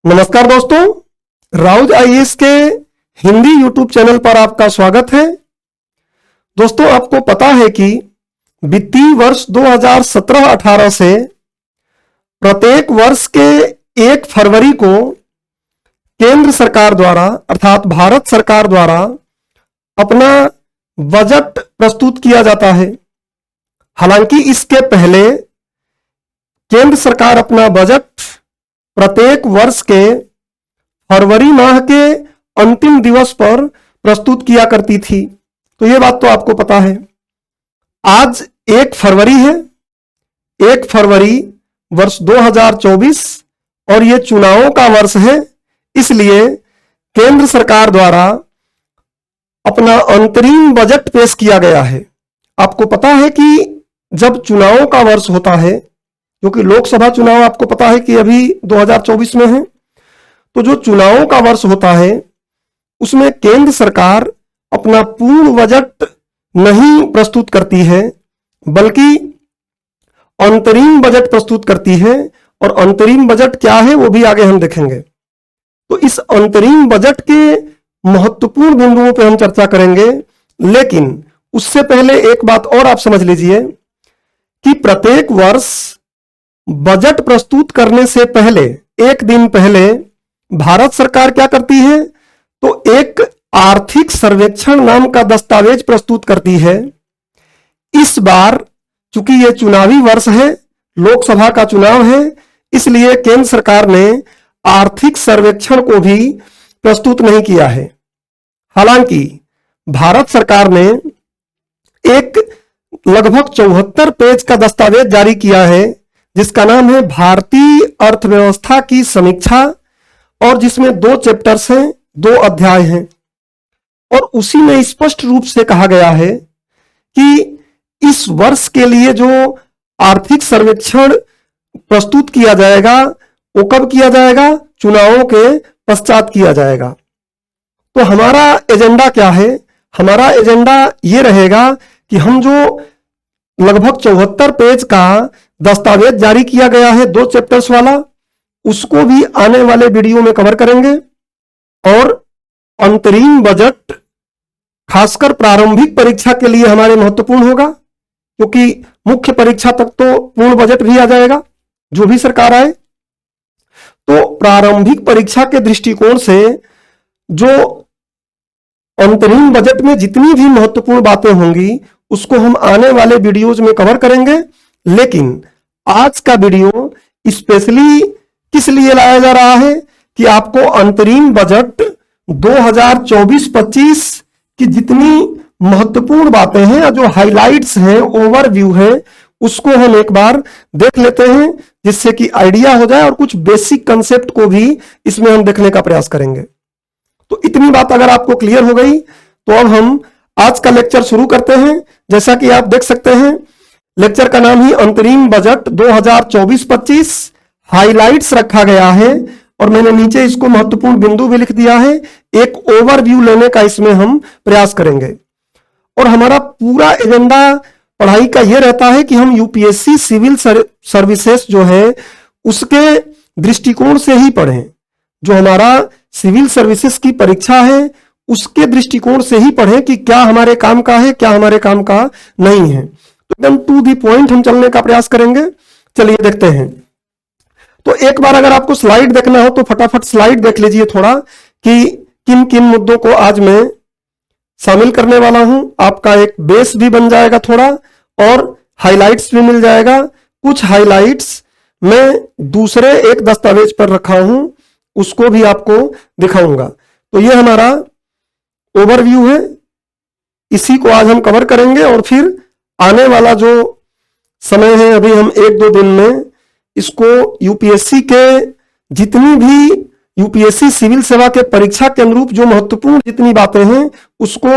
नमस्कार दोस्तों, राउज आईएएस के हिंदी यूट्यूब चैनल पर आपका स्वागत है। दोस्तों, आपको पता है कि वित्तीय वर्ष 2017-18 से प्रत्येक वर्ष के 1 फरवरी को केंद्र सरकार द्वारा अर्थात भारत सरकार द्वारा अपना बजट प्रस्तुत किया जाता है। हालांकि इसके पहले केंद्र सरकार अपना बजट प्रत्येक वर्ष के फरवरी माह के अंतिम दिवस पर प्रस्तुत किया करती थी। तो यह बात तो आपको पता है। आज 1 फरवरी है, 1 फरवरी वर्ष 2024 और यह चुनावों का वर्ष है। इसलिए केंद्र सरकार द्वारा अपना अंतरिम बजट पेश किया गया है। आपको पता है कि जब चुनावों का वर्ष होता है, क्योंकि लोकसभा चुनाव आपको पता है कि अभी 2024 में है, तो जो चुनावों का वर्ष होता है उसमें केंद्र सरकार अपना पूर्ण बजट नहीं प्रस्तुत करती है, बल्कि अंतरिम बजट प्रस्तुत करती है। और अंतरिम बजट क्या है वो भी आगे हम देखेंगे। तो इस अंतरिम बजट के महत्वपूर्ण बिंदुओं पर हम चर्चा करेंगे, लेकिन उससे पहले एक बात और आप समझ लीजिए कि प्रत्येक वर्ष बजट प्रस्तुत करने से पहले 1 दिन पहले भारत सरकार क्या करती है, तो एक आर्थिक सर्वेक्षण नाम का दस्तावेज प्रस्तुत करती है। इस बार चूंकि यह चुनावी वर्ष है, लोकसभा का चुनाव है, इसलिए केंद्र सरकार ने आर्थिक सर्वेक्षण को भी प्रस्तुत नहीं किया है। हालांकि भारत सरकार ने एक लगभग 74 पेज का दस्तावेज जारी किया है जिसका नाम है भारतीय अर्थव्यवस्था की समीक्षा, और जिसमें 2 चैप्टर्स हैं, 2 अध्याय हैं। और उसी में स्पष्ट रूप से कहा गया है कि इस वर्ष के लिए जो आर्थिक सर्वेक्षण प्रस्तुत किया जाएगा वो कब किया जाएगा, चुनावों के पश्चात किया जाएगा। तो हमारा एजेंडा क्या है? हमारा एजेंडा ये रहेगा कि हम जो लगभग 74 पेज का दस्तावेज जारी किया गया है 2 चैप्टर्स वाला, उसको भी आने वाले वीडियो में कवर करेंगे। और अंतरिम बजट खासकर प्रारंभिक परीक्षा के लिए हमारे महत्वपूर्ण होगा, क्योंकि मुख्य परीक्षा तक तो पूर्ण बजट भी आ जाएगा जो भी सरकार आए। तो प्रारंभिक परीक्षा के दृष्टिकोण से जो अंतरिम बजट में जितनी भी महत्वपूर्ण बातें होंगी उसको हम आने वाले वीडियोज में कवर करेंगे। लेकिन आज का वीडियो स्पेशली किस लिए लाया जा रहा है कि आपको अंतरिम बजट 2024-25 की जितनी महत्वपूर्ण बातें हैं, जो हाइलाइट्स हैं, ओवरव्यू है, उसको हम एक बार देख लेते हैं, जिससे कि आइडिया हो जाए और कुछ बेसिक कंसेप्ट को भी इसमें हम देखने का प्रयास करेंगे। तो इतनी बात अगर आपको क्लियर हो गई तो अब हम आज का लेक्चर शुरू करते हैं। जैसा कि आप देख सकते हैं, लेक्चर का नाम ही अंतरिम बजट 2024-25 हाइलाइट्स रखा गया है, और मैंने नीचे इसको महत्वपूर्ण बिंदु भी लिख दिया है। एक ओवरव्यू लेने का इसमें हम प्रयास करेंगे। और हमारा पूरा एजेंडा पढ़ाई का यह रहता है कि हम यूपीएससी सिविल सर्विसेज जो है उसके दृष्टिकोण से ही पढ़ें। जो हमारा सिविल सर्विसेज की परीक्षा है उसके दृष्टिकोण से ही पढ़ें कि क्या हमारे काम का है, क्या हमारे काम का नहीं है। तो एकदम टू दी पॉइंट हम चलने का प्रयास करेंगे। चलिए देखते हैं। तो एक बार अगर आपको स्लाइड देखना हो तो फटाफट स्लाइड देख लीजिए थोड़ा, कि किन किन मुद्दों को आज मैं शामिल करने वाला हूं। आपका एक बेस भी बन जाएगा थोड़ा, और हाइलाइट्स भी मिल जाएगा। कुछ हाइलाइट्स मैं दूसरे एक दस्तावेज पर रखा हूं, उसको भी आपको दिखाऊंगा। तो ये हमारा ओवरव्यू है, इसी को आज हम कवर करेंगे। और फिर आने वाला जो समय है, अभी हम 1-2 दिन में इसको यूपीएससी के जितनी भी यूपीएससी सिविल सेवा के परीक्षा के अनुरूप जो महत्वपूर्ण जितनी बातें हैं उसको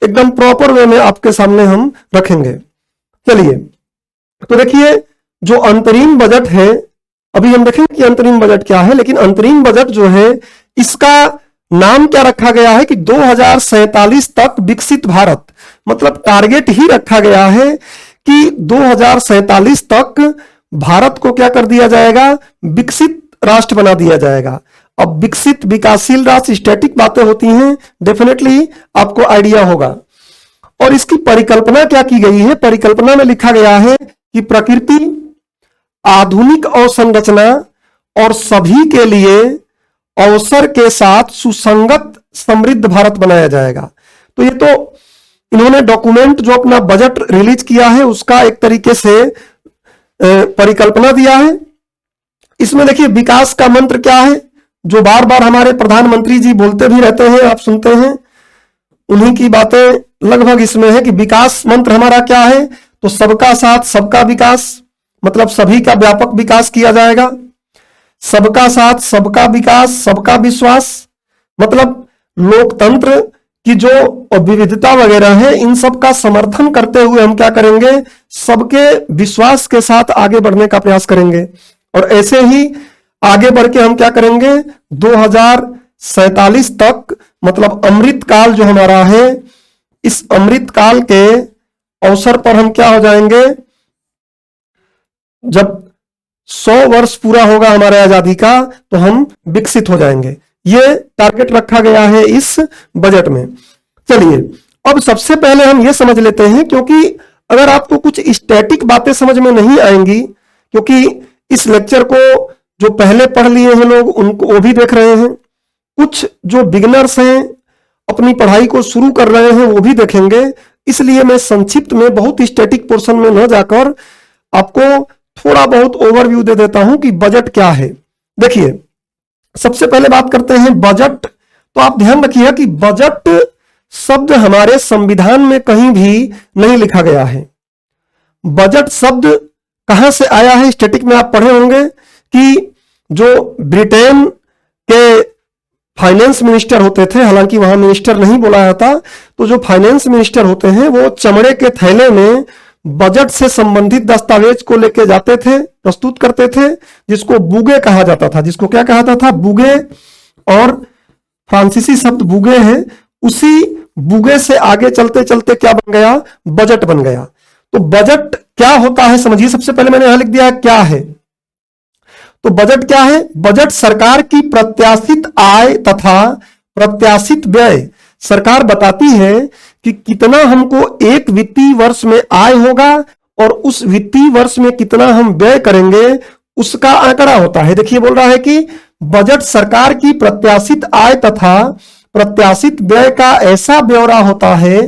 एकदम प्रॉपर वे में आपके सामने हम रखेंगे। चलिए, तो देखिए जो अंतरिम बजट है, अभी हम देखेंगे कि अंतरिम बजट क्या है, लेकिन अंतरिम बजट जो है इसका नाम क्या रखा गया है कि 2047 तक विकसित भारत, मतलब टारगेट ही रखा गया है कि 2047 तक भारत को क्या कर दिया जाएगा, विकसित राष्ट्र बना दिया जाएगा। अब विकसित विकासशील राष्ट्र, स्टैटिक बातें होती हैं, डेफिनेटली आपको आइडिया होगा। और इसकी परिकल्पना क्या की गई है? परिकल्पना में लिखा गया है कि प्रकृति, आधुनिक अवसंरचना और सभी के लिए अवसर के साथ सुसंगत समृद्ध भारत बनाया जाएगा। तो ये तो इन्होंने डॉक्यूमेंट जो अपना बजट रिलीज किया है उसका एक तरीके से परिकल्पना दिया है। इसमें देखिए विकास का मंत्र क्या है, जो बार बार हमारे प्रधानमंत्री जी बोलते भी रहते हैं, आप सुनते हैं, उन्हीं की बातें लगभग इसमें है कि विकास मंत्र हमारा क्या है, तो सबका साथ सबका विकास, मतलब सभी का व्यापक विकास किया जाएगा। सबका साथ सबका विकास, सबका विश्वास, मतलब लोकतंत्र की जो विविधता वगैरह है इन सब का समर्थन करते हुए हम क्या करेंगे, सबके विश्वास के साथ आगे बढ़ने का प्रयास करेंगे। और ऐसे ही आगे बढ़ के हम क्या करेंगे, 2047 तक, मतलब अमृत काल जो हमारा है, इस अमृत काल के अवसर पर हम क्या हो जाएंगे, जब 100 वर्ष पूरा होगा हमारे आजादी का तो हम विकसित हो जाएंगे। ये टारगेट रखा गया है इस बजट में। चलिए अब सबसे पहले हम ये समझ लेते हैं, क्योंकि अगर आपको कुछ स्टैटिक बातें समझ में नहीं आएंगी, क्योंकि इस लेक्चर को जो पहले पढ़ लिए हैं लोग उनको वो भी देख रहे हैं, कुछ जो बिगिनर्स हैं अपनी पढ़ाई को शुरू कर रहे हैं वो भी देखेंगे, इसलिए मैं संक्षिप्त में बहुत स्टैटिक पोर्शन में न जाकर आपको थोड़ा बहुत ओवरव्यू दे देता हूं कि बजट क्या है। देखिए सबसे पहले बात करते हैं बजट। तो आप ध्यान रखिए कि बजट शब्द हमारे संविधान में कहीं भी नहीं लिखा गया है। बजट शब्द कहां से आया है, स्टैटिक में आप पढ़े होंगे कि जो ब्रिटेन के फाइनेंस मिनिस्टर होते थे, हालांकि वहां मिनिस्टर नहीं बोला जाता, तो जो फाइनेंस मिनिस्टर होते हैं वो चमड़े के थैले में बजट से संबंधित दस्तावेज को लेके जाते थे, प्रस्तुत करते थे, जिसको बुगे कहा जाता था। जिसको क्या कहा था? बुगे, और फ्रांसीसी शब्द बुगे है, उसी बुगे से आगे चलते चलते क्या बन गया, बजट बन गया। तो बजट क्या होता है समझिए। सबसे पहले मैंने यहां लिख दिया क्या है, तो बजट क्या है? बजट सरकार की प्रत्याशित आय तथा प्रत्याशित व्यय। सरकार बताती है कि कितना हमको एक वित्तीय वर्ष में आय होगा और उस वित्तीय वर्ष में कितना हम व्यय करेंगे, उसका आंकड़ा होता है। देखिए बोल रहा है कि बजट सरकार की प्रत्याशित आय तथा प्रत्याशित व्यय का ऐसा ब्यौरा होता है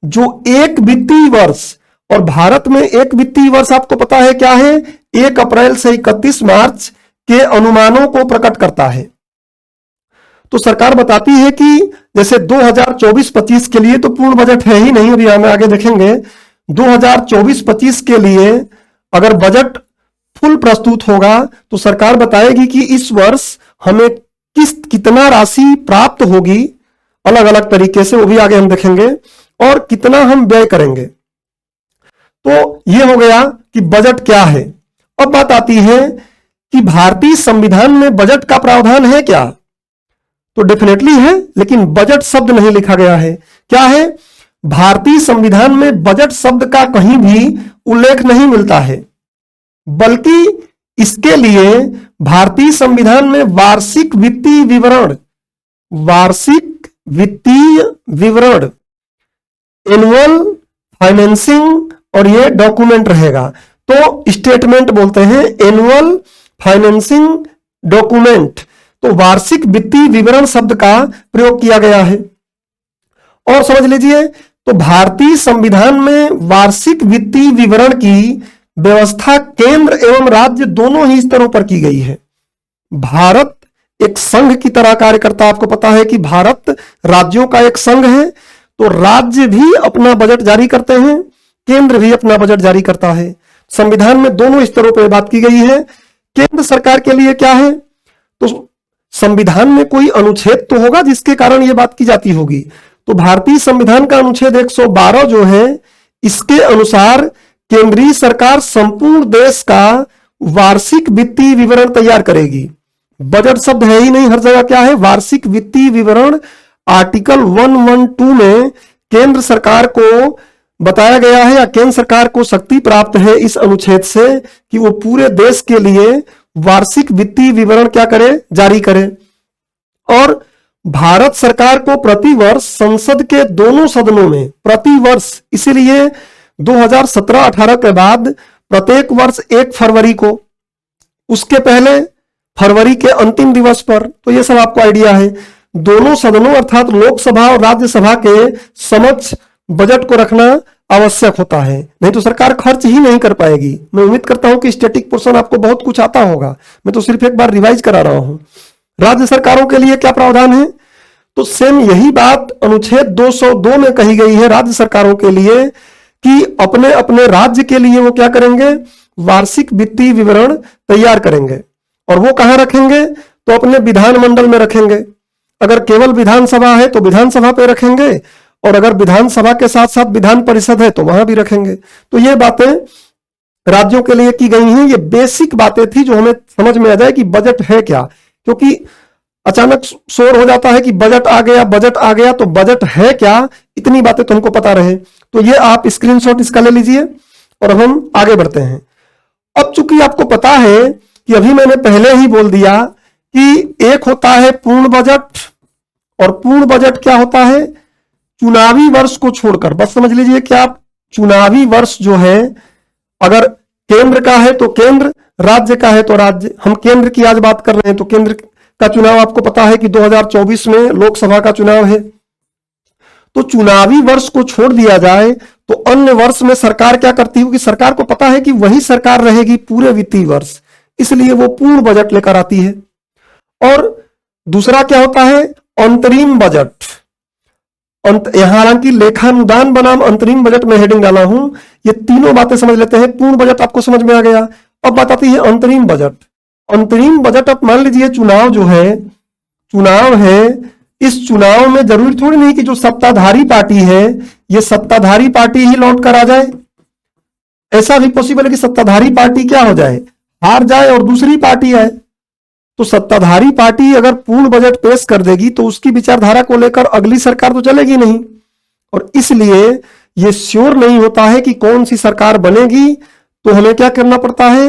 जो एक वित्तीय वर्ष, और भारत में एक वित्तीय वर्ष आपको पता है क्या है, 1 अप्रैल से 31 मार्च के अनुमानों को प्रकट करता है। तो सरकार बताती है कि जैसे 2024-25 के लिए तो पूर्ण बजट है ही नहीं, अभी हम आगे देखेंगे। 2024-25 के लिए अगर बजट फुल प्रस्तुत होगा तो सरकार बताएगी कि इस वर्ष हमें कितना राशि प्राप्त होगी, अलग अलग तरीके से, वो भी आगे हम देखेंगे, और कितना हम व्यय करेंगे। तो ये हो गया कि बजट क्या है। अब बात आती है कि भारतीय संविधान में बजट का प्रावधान है क्या, तो डेफिनेटली है, लेकिन बजट शब्द नहीं लिखा गया है। क्या है? भारतीय संविधान में बजट शब्द का कहीं भी उल्लेख नहीं मिलता है, बल्कि इसके लिए भारतीय संविधान में वार्षिक वित्तीय विवरण, एनुअल फाइनेंसिंग, और ये डॉक्यूमेंट रहेगा। तो स्टेटमेंट बोलते हैं, एनुअल फाइनेंसिंग डॉक्यूमेंट। तो वार्षिक वित्तीय विवरण शब्द का प्रयोग किया गया है। और समझ लीजिए, तो भारतीय संविधान में वार्षिक वित्तीय विवरण की व्यवस्था केंद्र एवं राज्य दोनों ही स्तरों पर की गई है। भारत एक संघ की तरह कार्य करता है। आपको पता है कि भारत राज्यों का एक संघ है, तो राज्य भी अपना बजट जारी करते हैं, केंद्र भी अपना बजट जारी करता है। संविधान में दोनों स्तरों पर बात की गई है। केंद्र सरकार के लिए क्या है, तो संविधान में कोई अनुच्छेद तो होगा जिसके कारण यह बात की जाती होगी। तो भारतीय संविधान का अनुच्छेद 112 जो है, इसके अनुसार केंद्रीय सरकार संपूर्ण देश का वार्षिक वित्तीय विवरण तैयार करेगी। बजट शब्द है ही नहीं, हर जगह क्या है, वार्षिक वित्तीय विवरण। आर्टिकल 112 में केंद्र सरकार को बताया गया है, या केंद्र सरकार को शक्ति प्राप्त है इस अनुच्छेद से कि वो पूरे देश के लिए वार्षिक वित्तीय विवरण क्या करे, जारी करे। और भारत सरकार को प्रतिवर्ष संसद के दोनों सदनों में प्रतिवर्ष, इसीलिए 2017-18 के बाद प्रत्येक वर्ष 1 फरवरी को, उसके पहले फरवरी के अंतिम दिवस पर, तो ये सब आपको आइडिया है, दोनों सदनों अर्थात लोकसभा और राज्यसभा के समक्ष बजट को रखना आवश्यक होता है, नहीं तो सरकार खर्च ही नहीं कर पाएगी। मैं उम्मीद करता हूं कि स्टैटिक पोर्शन आपको बहुत कुछ आता होगा, मैं तो सिर्फ एक बार रिवाइज करा रहा हूं। राज्य सरकारों के लिए क्या प्रावधान है, तो सेम यही बात अनुच्छेद 202 में कही गई है राज्य सरकारों के लिए कि अपने अपने राज्य के लिए वो क्या करेंगे, वार्षिक वित्तीय विवरण तैयार करेंगे। और वो कहां रखेंगे, तो अपने विधानमंडल में रखेंगे। अगर केवल विधानसभा है तो विधानसभा पे रखेंगे, और अगर विधानसभा के साथ साथ विधान परिषद है तो वहां भी रखेंगे। तो ये बातें राज्यों के लिए की गई हैं। ये बेसिक बातें थी जो हमें समझ में आ जाए कि बजट है क्या, क्योंकि अचानक शोर हो जाता है कि बजट आ गया, बजट आ गया, तो बजट है क्या, इतनी बातें तुमको पता रहे। तो ये आप स्क्रीनशॉट इसका ले लीजिए और हम आगे बढ़ते हैं। अब चूंकि आपको पता है कि अभी मैंने पहले ही बोल दिया कि एक होता है पूर्ण बजट, और पूर्ण बजट क्या होता है, चुनावी वर्ष को छोड़कर। बस समझ लीजिए कि आप चुनावी वर्ष जो है, अगर केंद्र का है तो केंद्र, राज्य का है तो राज्य। हम केंद्र की आज बात कर रहे हैं, तो केंद्र का चुनाव आपको पता है कि 2024 में लोकसभा का चुनाव है। तो चुनावी वर्ष को छोड़ दिया जाए तो अन्य वर्ष में सरकार क्या करती है कि सरकार को पता है कि वही सरकार रहेगी पूरे वित्तीय वर्ष, इसलिए वो पूर्ण बजट लेकर आती है। और दूसरा क्या होता है, अंतरिम बजट। यहां हालांकि लेखानुदान बनाम अंतरिम बजट में हेडिंग डाला हूं, ये तीनों बातें समझ लेते हैं। पूर्ण बजट आपको समझ में आ गया। अब बात आती है अंतरिम बजट। अंतरिम बजट, अब मान लीजिए चुनाव जो है, चुनाव है, इस चुनाव में जरूरी थोड़ी नहीं कि जो सत्ताधारी पार्टी है ये सत्ताधारी पार्टी ही लौट कर आ जाए। ऐसा भी पॉसिबल है कि सत्ताधारी पार्टी क्या हो जाए, हार जाए और दूसरी पार्टी आए। तो सत्ताधारी पार्टी अगर पूर्ण बजट पेश कर देगी तो उसकी विचारधारा को लेकर अगली सरकार तो चलेगी नहीं, और इसलिए यह श्योर नहीं होता है कि कौन सी सरकार बनेगी। तो हमें क्या करना पड़ता है,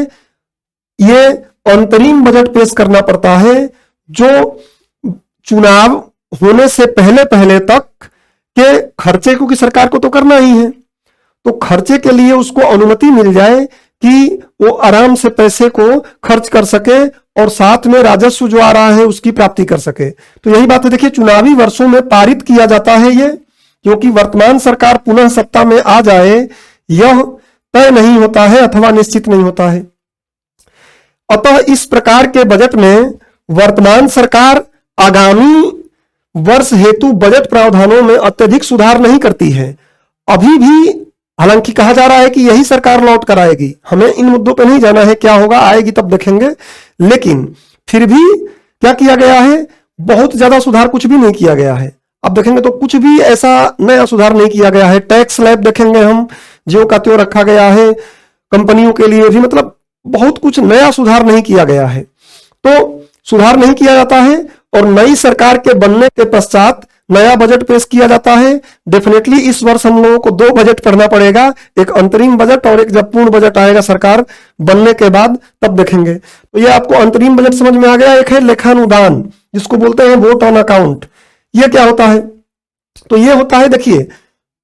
ये अंतरिम बजट पेश करना पड़ता है जो चुनाव होने से पहले पहले तक के खर्चे, क्योंकि सरकार को तो करना ही है, तो खर्चे के लिए उसको अनुमति मिल जाए कि वो आराम से पैसे को खर्च कर सके और साथ में राजस्व जो आ रहा है उसकी प्राप्ति कर सके। तो यही बात है। देखिए, चुनावी वर्षों में पारित किया जाता है ये, क्योंकि वर्तमान सरकार पुनः सत्ता में आ जाए यह तय नहीं होता है अथवा निश्चित नहीं होता है। अतः इस प्रकार के बजट में वर्तमान सरकार आगामी वर्ष हेतु बजट प्रावधानों में अत्यधिक सुधार नहीं करती है। अभी भी हालांकि कहा जा रहा है कि यही सरकार लौट कर आएगी, हमें इन मुद्दों पर नहीं जाना है, क्या होगा आएगी तब देखेंगे। लेकिन फिर भी क्या किया गया है, बहुत ज्यादा सुधार कुछ भी नहीं किया गया है। अब देखेंगे तो कुछ भी ऐसा नया सुधार नहीं किया गया है। टैक्स स्लैब देखेंगे हम, ज्यों का त्यों रखा गया है। कंपनियों के लिए भी मतलब बहुत कुछ नया सुधार नहीं किया गया है। तो सुधार नहीं किया जाता है और नई सरकार के बनने के पश्चात नया बजट पेश किया जाता है। डेफिनेटली इस वर्ष हम लोगों को 2 बजट पढ़ना पड़ेगा, एक अंतरिम बजट और एक जब पूर्ण बजट आएगा सरकार बनने के बाद तब देखेंगे। तो ये आपको अंतरिम बजट समझ में आ गया। एक है लेखानुदान, जिसको बोलते हैं वोट ऑन अकाउंट। ये क्या होता है, तो ये होता है, देखिए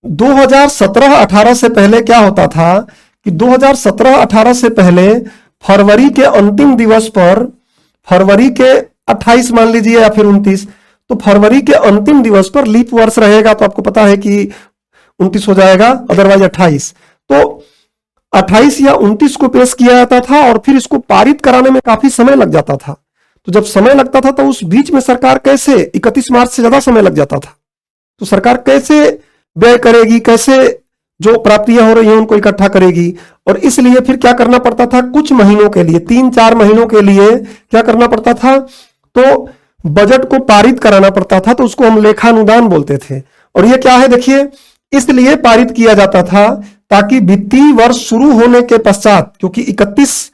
2017-18 से पहले क्या होता था कि 2017-18 से पहले फरवरी के अंतिम दिवस पर, फरवरी के 28 मान लीजिए या फिर 29, तो फरवरी के अंतिम दिवस पर लीप वर्ष रहेगा तो आपको पता है कि 29 हो जाएगा, अदरवाइज 28। तो 28 या 29 को पेश किया जाता था और फिर इसको पारित कराने में काफी समय लग जाता था। तो जब समय लगता था तो उस बीच में सरकार कैसे 31 मार्च से ज्यादा समय लग जाता था, तो सरकार कैसे व्यय करेगी, कैसे जो प्राप्तियां हो रही हैं उनको इकट्ठा करेगी। और इसलिए फिर क्या करना पड़ता था, कुछ महीनों के लिए, 3-4 महीनों के लिए क्या करना पड़ता था, तो बजट को पारित कराना पड़ता था। तो उसको हम लेखानुदान बोलते थे। और ये क्या है, देखिए इसलिए पारित किया जाता था ताकि वित्तीय वर्ष शुरू होने के पश्चात, क्योंकि 31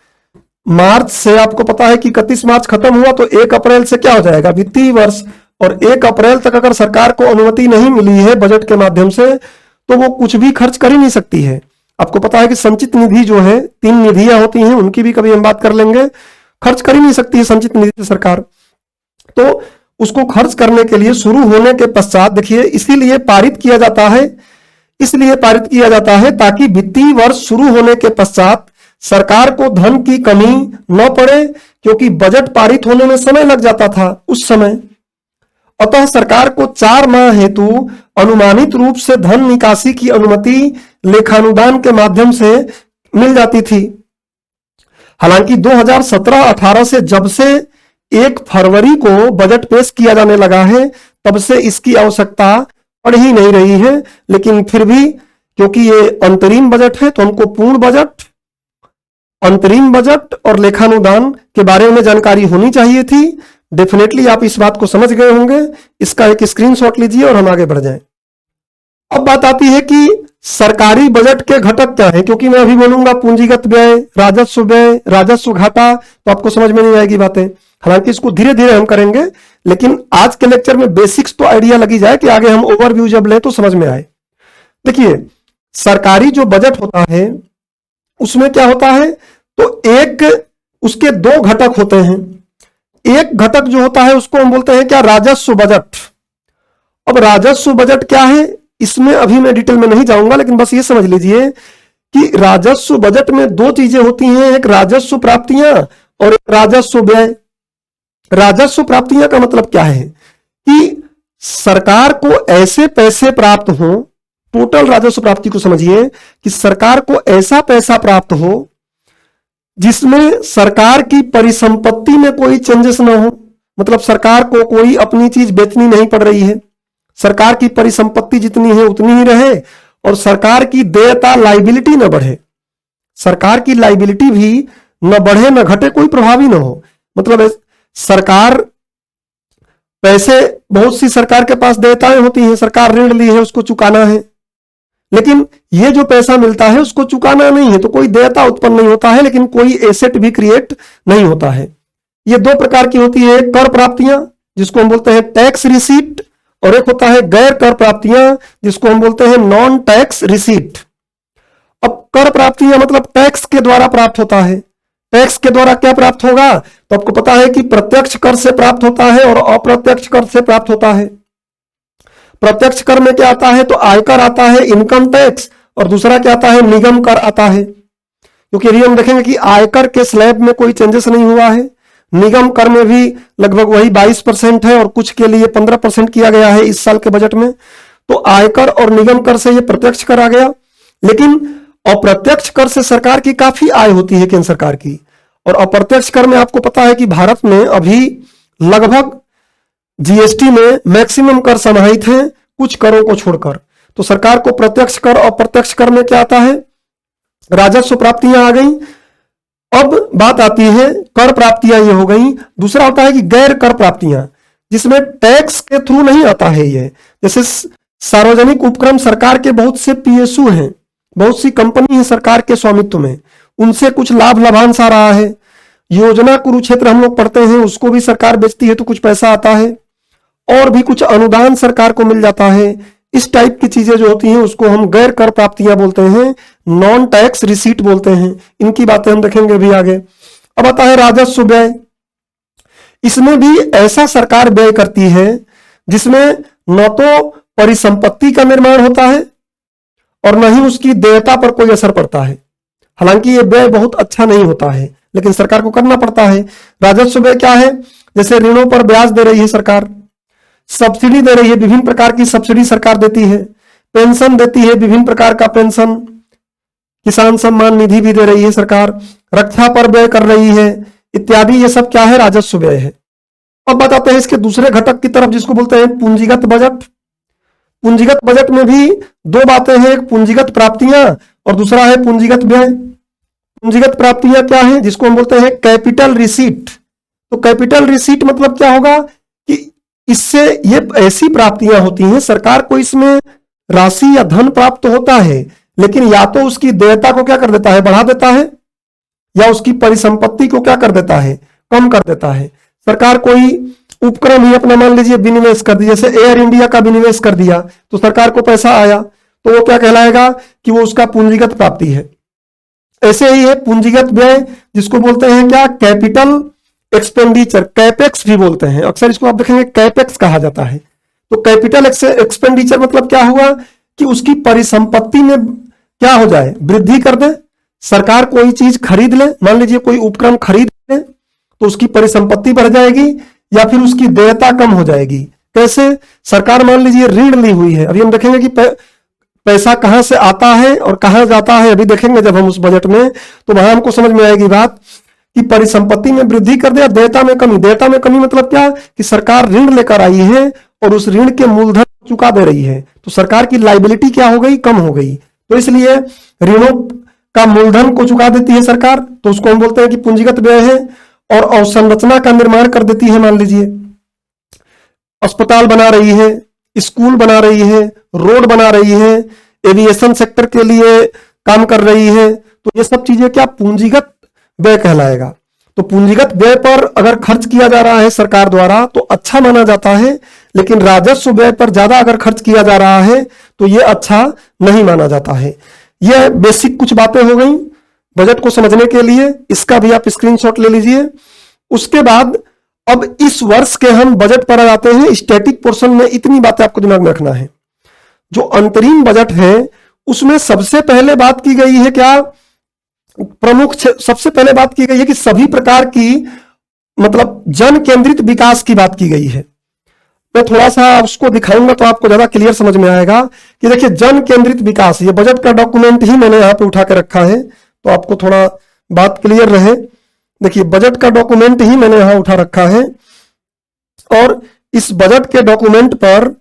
मार्च से आपको पता है कि 31 मार्च खत्म हुआ तो 1 अप्रैल से क्या हो जाएगा वित्तीय वर्ष, और 1 अप्रैल तक अगर सरकार को अनुमति नहीं मिली है बजट के माध्यम से तो वो कुछ भी खर्च कर ही नहीं सकती है। आपको पता है कि संचित निधि जो है, 3 निधियां होती हैं, उनकी भी कभी हम बात कर लेंगे। खर्च कर ही नहीं सकती है संचित निधि से सरकार। तो उसको खर्च करने के लिए शुरू होने के पश्चात देखिए, इसीलिए पारित किया जाता है, इसलिए पारित किया जाता है ताकि वित्तीय वर्ष शुरू होने के पश्चात सरकार को धन की कमी न पड़े, क्योंकि बजट पारित होने में समय लग जाता था उस समय। अतः सरकार को 4 माह हेतु अनुमानित रूप से धन निकासी की अनुमति लेखानुदान के माध्यम से मिल जाती थी। हालांकि 2017-18 से जब से 1 फरवरी को बजट पेश किया जाने लगा है, तब से इसकी आवश्यकता पड़ ही नहीं रही है। लेकिन फिर भी क्योंकि ये अंतरिम बजट है, तो हमको पूर्ण बजट, अंतरिम बजट और लेखानुदान के बारे में जानकारी होनी चाहिए थी। डेफिनेटली आप इस बात को समझ गए होंगे। इसका एक स्क्रीनशॉट लीजिए और हम आगे बढ़ जाएं। अब बात आती है कि सरकारी बजट के घटक क्या है, क्योंकि मैं अभी बोलूंगा पूंजीगत व्यय, राजस्व व्यय, राजस्व घाटा, तो आपको समझ में नहीं आएगी बातें। हालांकि इसको धीरे धीरे हम करेंगे, लेकिन आज के लेक्चर में बेसिक्स तो आइडिया लगी जाए कि आगे हम ओवरव्यू जब लें तो समझ में आए। देखिए, सरकारी जो बजट होता है उसमें क्या होता है, तो एक उसके 2 घटक होते हैं। एक घटक जो होता है उसको हम बोलते हैं क्या, राजस्व बजट। अब राजस्व बजट क्या है, इसमें अभी मैं डिटेल में नहीं जाऊंगा, लेकिन बस ये समझ लीजिए कि राजस्व बजट में 2 चीजें होती हैं, एक राजस्व प्राप्तियां और एक राजस्व व्यय। राजस्व प्राप्तियां का मतलब क्या है कि सरकार को ऐसे पैसे प्राप्त हो, टोटल राजस्व प्राप्ति को समझिए कि सरकार को ऐसा पैसा प्राप्त हो जिसमें सरकार की परिसंपत्ति में कोई चेंजेस ना हो। मतलब सरकार को कोई अपनी चीज बेचनी नहीं पड़ रही है, सरकार की परिसंपत्ति जितनी है उतनी ही रहे, और सरकार की देयता लाइबिलिटी न बढ़े, सरकार की लाइबिलिटी भी न बढ़े न घटे, कोई प्रभावी न हो। मतलब सरकार पैसे, बहुत सी सरकार के पास देयताएं होती हैं, सरकार ऋण ली है उसको चुकाना है, लेकिन ये जो पैसा मिलता है उसको चुकाना नहीं है, तो कोई देयता उत्पन्न नहीं होता है, लेकिन कोई एसेट भी क्रिएट नहीं होता है। ये 2 प्रकार की होती है, कर प्राप्तियां जिसको हम बोलते हैं टैक्स रिसीट, और एक होता है गैर कर प्राप्तियां जिसको हम बोलते हैं नॉन टैक्स रिसीट। अब कर प्राप्तियां मतलब टैक्स के द्वारा प्राप्त होता है। टैक्स के द्वारा क्या प्राप्त होगा, तो आपको पता है कि प्रत्यक्ष कर से प्राप्त होता है और अप्रत्यक्ष कर से प्राप्त होता है। प्रत्यक्ष कर में क्या आता है, तो आयकर आता है, इनकम टैक्स, और दूसरा क्या आता है, निगम कर आता है। क्योंकि अभी हम देखेंगे कि आयकर के स्लैब में कोई चेंजेस नहीं हुआ है, निगम कर में भी लगभग वही 22% है और कुछ के लिए 15% किया गया है इस साल के बजट में। तो आयकर और निगम कर से ये प्रत्यक्ष कर आ गया। लेकिन अप्रत्यक्ष कर से सरकार की काफी आय होती है, केंद्र सरकार की। और अप्रत्यक्ष कर में आपको पता है कि भारत में अभी लगभग जीएसटी में मैक्सिमम कर समाहित है, कुछ करों को छोड़कर। तो सरकार को प्रत्यक्ष कर और अप्रत्यक्ष कर में क्या आता है, राजस्व प्राप्तियां आ गई। अब बात आती है कर प्राप्तियां, ये हो गई। दूसरा होता है कि गैर कर प्राप्तियां, जिसमें टैक्स के थ्रू नहीं आता है ये। जैसे सार्वजनिक उपक्रम, सरकार के बहुत से पीएसयू हैं, बहुत सी कंपनी है सरकार के स्वामित्व में, उनसे कुछ लाभ लाभांश आ रहा है। योजना कुरुक्षेत्र हम लोग पढ़ते हैं, उसको भी सरकार बेचती है तो कुछ पैसा आता है, और भी कुछ अनुदान सरकार को मिल जाता है। इस टाइप की चीजें जो होती हैं उसको हम गैर कर प्राप्तियां बोलते हैं, नॉन टैक्स रिसीट बोलते हैं। इनकी बातें हम देखेंगे भी आगे। अब आता है राजस्व व्यय। इसमें भी ऐसा सरकार व्यय करती है जिसमें न तो परिसंपत्ति का निर्माण होता है और न ही उसकी देयता पर कोई असर पड़ता है। हालांकि ये व्यय बहुत अच्छा नहीं होता है, लेकिन सरकार को करना पड़ता है। राजस्व व्यय क्या है, जैसे ऋणों पर ब्याज दे रही है सरकार, सब्सिडी दे रही है, विभिन्न प्रकार की सब्सिडी सरकार देती है, पेंशन देती है, विभिन्न प्रकार का पेंशन, किसान सम्मान निधि भी दे रही है सरकार, रक्षा पर व्यय कर रही है इत्यादि। ये सब क्या है, राजस्व व्यय है। अब बताते हैं इसके दूसरे घटक की तरफ, जिसको बोलते हैं पूंजीगत बजट। पूंजीगत बजट में भी 2 बातें हैं, एक पूंजीगत प्राप्तियां और दूसरा है पूंजीगत व्यय। पूंजीगत प्राप्तियां क्या है, जिसको हम बोलते हैं कैपिटल रिसीट। तो कैपिटल रिसीट मतलब क्या होगा कि इससे ये ऐसी प्राप्तियां होती हैं, सरकार को इसमें राशि या धन प्राप्त होता है, लेकिन या तो उसकी देयता को क्या कर देता है, बढ़ा देता है, या उसकी परिसंपत्ति को क्या कर देता है, कम कर देता है। सरकार कोई उपक्रम ही अपना मान लीजिए विनिवेश कर दिया, जैसे एयर इंडिया का विनिवेश कर दिया, तो सरकार को पैसा आया, तो वो क्या कहलाएगा कि वो उसका पूंजीगत प्राप्ति है। ऐसे ही है पूंजीगत व्यय, जिसको बोलते हैं क्या, कैपिटल एक्सपेंडिचर, कैपेक्स भी बोलते हैं, अक्सर इसको आप देखेंगे कैपेक्स कहा जाता है। तो कैपिटल एक्सपेंडिचर मतलब क्या हुआ कि उसकी परिसंपत्ति में क्या हो जाए, वृद्धि कर दे। सरकार कोई चीज खरीद ले, मान लीजिए कोई उपकरण खरीद ले, तो उसकी परिसंपत्ति बढ़ जाएगी या फिर उसकी देयता कम हो जाएगी। कैसे, सरकार मान लीजिए ऋण ली हुई है, अभी हम देखेंगे कि पैसा कहां से आता है और कहां जाता है, अभी देखेंगे जब हम उस बजट में, तो वहां हमको समझ में आएगी बात कि परिसंपत्ति में वृद्धि कर दे, देयता में कमी। देयता में कमी मतलब क्या कि सरकार ऋण लेकर आई है और उस ऋण के मूलधन चुका दे रही है, तो सरकार की लाइबिलिटी क्या हो गई, कम हो गई। तो इसलिए ऋणों का मूलधन को चुका देती है सरकार, तो उसको हम बोलते हैं कि पूंजीगत व्यय है। और अवसंरचना का निर्माण कर देती है, मान लीजिए अस्पताल बना रही है, स्कूल बना रही है, रोड बना रही है, एविएशन सेक्टर के लिए काम कर रही है, तो ये सब चीजें क्या, पूंजीगत व्यय कहलाएगा। तो पूंजीगत व्यय पर अगर खर्च किया जा रहा है सरकार द्वारा तो अच्छा माना जाता है, लेकिन राजस्व व्यय पर ज्यादा अगर खर्च किया जा रहा है तो ये अच्छा नहीं माना जाता है। यह बेसिक कुछ बातें हो गई बजट को समझने के लिए, इसका भी आप स्क्रीनशॉट ले लीजिए। उसके बाद अब इस वर्ष के हम बजट पर आ जाते हैं। स्टैटिक पोर्शन में इतनी बातें आपको दिमाग में रखना है। जो अंतरिम बजट है उसमें सबसे पहले बात की गई है क्या, सबसे पहले बात की गई है कि सभी प्रकार की मतलब जन केंद्रित विकास की बात की गई है। मैं थोड़ा सा उसको दिखाऊंगा तो आपको ज्यादा क्लियर समझ में आएगा कि देखिए जन केंद्रित विकास, ये बजट का डॉक्यूमेंट ही मैंने यहां पे उठा के रखा है तो आपको थोड़ा बात क्लियर रहे। देखिए बजट का डॉक्यूमेंट ही मैंने यहां उठा रखा है और इस बजट के डॉक्यूमेंट पर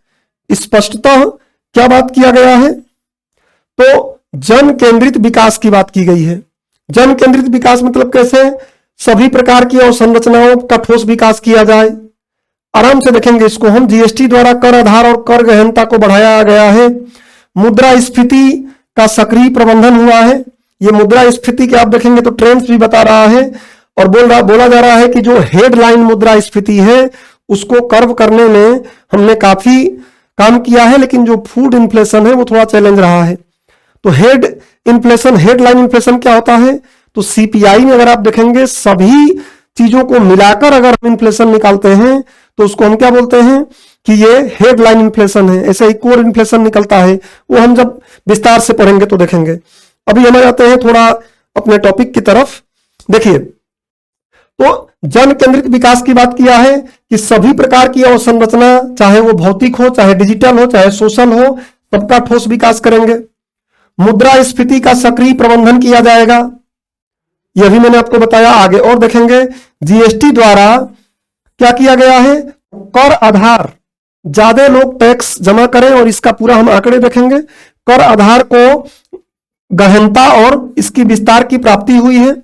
स्पष्टतः क्या बात किया गया है, तो जन केंद्रित विकास की बात की गई है। जन केंद्रित विकास मतलब कैसे, सभी प्रकार की अवसंरचनाओं का ठोस विकास किया जाए। आराम से देखेंगे इसको हम। जीएसटी द्वारा कर आधार और कर गहनता को बढ़ाया गया है। मुद्रास्फीति का सक्रिय प्रबंधन हुआ है। ये मुद्रास्फीति के आप देखेंगे तो ट्रेंड्स भी बता रहा है और बोला जा रहा है कि जो हेडलाइन मुद्रास्फीति है उसको कर्व करने में हमने काफी काम किया है, लेकिन जो फूड इन्फ्लेशन है वो थोड़ा चैलेंज रहा है। तो हेडलाइन इन्फ्लेशन क्या होता है, तो सीपीआई में अगर आप देखेंगे सभी चीजों को मिलाकर अगर हम इन्फ्लेशन निकालते हैं तो उसको हम क्या बोलते हैं कि ये हेडलाइन इन्फ्लेशन है। ऐसे ही कोर इन्फ्लेशन निकलता है, वो हम जब विस्तार से पढ़ेंगे तो देखेंगे। अभी हम जाते हैं थोड़ा अपने टॉपिक की तरफ। देखिए तो जन केंद्रित विकास की बात किया है कि सभी प्रकार की अवसंरचना, चाहे वो भौतिक हो, चाहे डिजिटल हो, चाहे सोशल हो, सबका ठोस विकास करेंगे। मुद्रास्फीति का सक्रिय प्रबंधन किया जाएगा, यह भी मैंने आपको बताया। आगे और देखेंगे जीएसटी द्वारा क्या किया गया है, कर आधार, ज्यादा लोग टैक्स जमा करें और इसका पूरा हम आंकड़े देखेंगे। कर आधार को गहनता और इसकी विस्तार की प्राप्ति हुई है।